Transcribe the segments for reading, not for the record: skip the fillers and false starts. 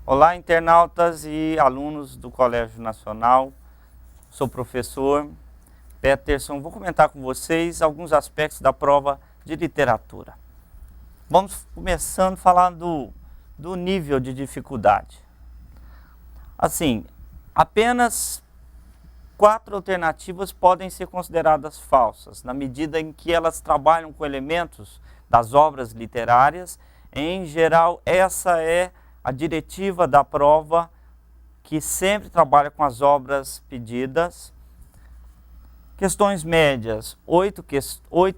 Olá, internautas e alunos do Colégio Nacional. Sou o professor Peterson. Vou comentar com vocês alguns aspectos da prova de literatura. Vamos começando falando do nível de dificuldade. Assim, apenas 4 alternativas podem ser consideradas falsas, na medida em que elas trabalham com elementos das obras literárias. Em geral, essa é a diretiva da prova, que sempre trabalha com as obras pedidas. Questões médias, 8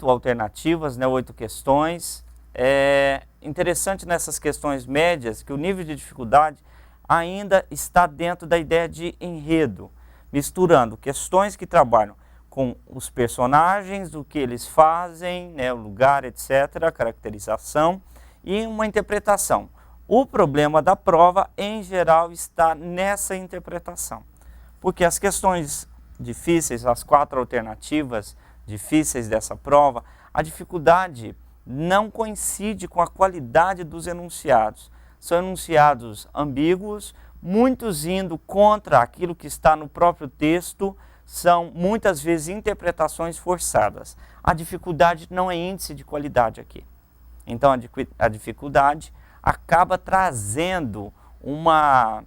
alternativas, 8 questões. É interessante nessas questões médias que o nível de dificuldade ainda está dentro da ideia de enredo, misturando questões que trabalham com os personagens, o que eles fazem, o lugar, etc., a caracterização e uma interpretação. O problema da prova, em geral, está nessa interpretação, porque as questões difíceis, as 4 alternativas difíceis dessa prova, a dificuldade não coincide com a qualidade dos enunciados. São enunciados ambíguos, muitos indo contra aquilo que está no próprio texto, são muitas vezes interpretações forçadas. A dificuldade não é índice de qualidade aqui. Então a dificuldade acaba trazendo uma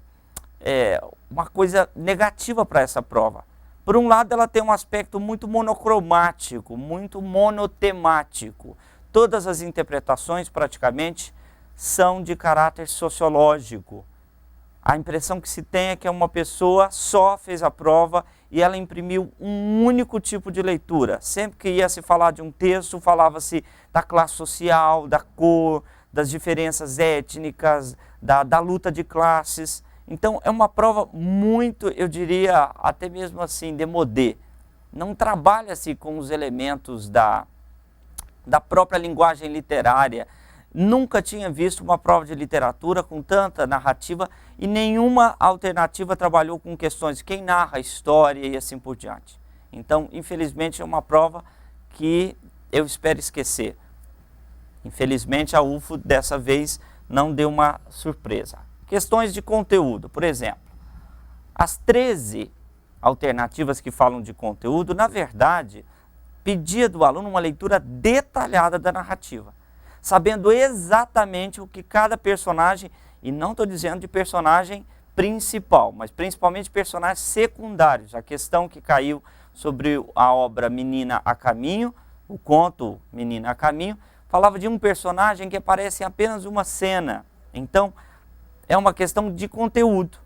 coisa negativa para essa prova. Por um lado, ela tem um aspecto muito monocromático, muito monotemático. Todas as interpretações, praticamente, são de caráter sociológico. A impressão que se tem é que uma pessoa só fez a prova e ela imprimiu um único tipo de leitura. Sempre que ia se falar de um texto, falava-se da classe social, da cor, das diferenças étnicas, da luta de classes. Então, é uma prova muito, eu diria, até mesmo assim, démodé. Não trabalha-se com os elementos da própria linguagem literária. Nunca tinha visto uma prova de literatura com tanta narrativa e nenhuma alternativa trabalhou com questões de quem narra a história e assim por diante. Então, infelizmente, é uma prova que eu espero esquecer. Infelizmente, a UFO dessa vez não deu uma surpresa. Questões de conteúdo, por exemplo. As 13 alternativas que falam de conteúdo, na verdade, pedia do aluno uma leitura detalhada da narrativa, sabendo exatamente o que cada personagem, e não estou dizendo de personagem principal, mas principalmente personagens secundários. A questão que caiu sobre a obra Menina a Caminho, o conto Menina a Caminho, falava de um personagem que aparece em apenas uma cena. Então, é uma questão de conteúdo.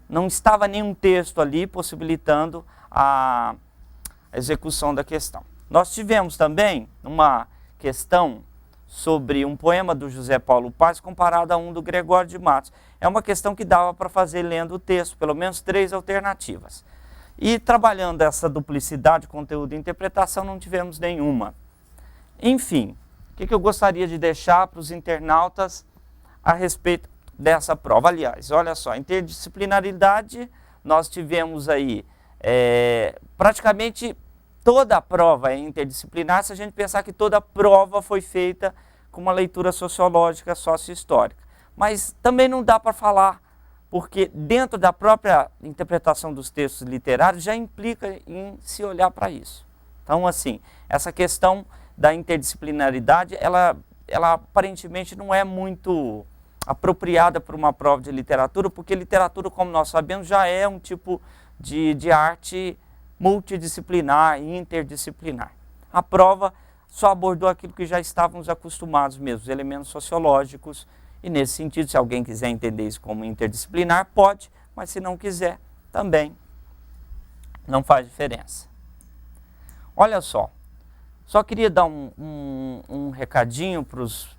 Não estava nenhum texto ali possibilitando a execução da questão. Nós tivemos também uma questão sobre um poema do José Paulo Paes comparado a um do Gregório de Matos. É uma questão que dava para fazer lendo o texto, pelo menos 3 alternativas. E trabalhando essa duplicidade, conteúdo e interpretação, não tivemos nenhuma. Enfim, o que eu gostaria de deixar para os internautas a respeito dessa prova? Aliás, olha só, interdisciplinaridade, nós tivemos aí praticamente toda a prova é interdisciplinar, se a gente pensar que toda a prova foi feita com uma leitura sociológica, socio-histórica. Mas também não dá para falar, porque dentro da própria interpretação dos textos literários já implica em se olhar para isso. Então, assim, essa questão da interdisciplinaridade, ela aparentemente não é muito apropriada para uma prova de literatura, porque literatura, como nós sabemos, já é um tipo de arte multidisciplinar e interdisciplinar. A prova só abordou aquilo que já estávamos acostumados mesmo, os elementos sociológicos, e nesse sentido, se alguém quiser entender isso como interdisciplinar, pode, mas se não quiser, também não faz diferença. Olha só, só queria dar um recadinho para os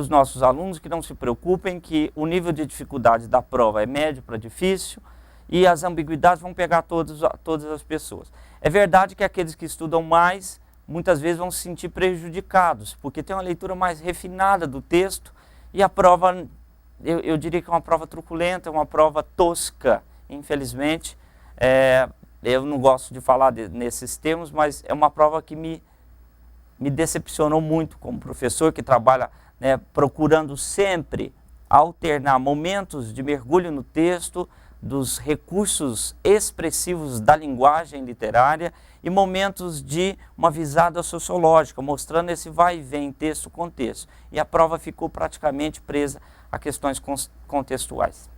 nossos alunos, que não se preocupem, que o nível de dificuldade da prova é médio para difícil, e as ambiguidades vão pegar todas as pessoas. É verdade que aqueles que estudam mais, muitas vezes vão se sentir prejudicados, porque tem uma leitura mais refinada do texto, e a prova, eu diria que é uma prova truculenta, é uma prova tosca, infelizmente. Eu não gosto de falar nesses termos, mas é uma prova que me decepcionou muito como professor, que trabalha procurando sempre alternar momentos de mergulho no texto, dos recursos expressivos da linguagem literária e momentos de uma visada sociológica, mostrando esse vai e vem texto-contexto. E a prova ficou praticamente presa a questões contextuais.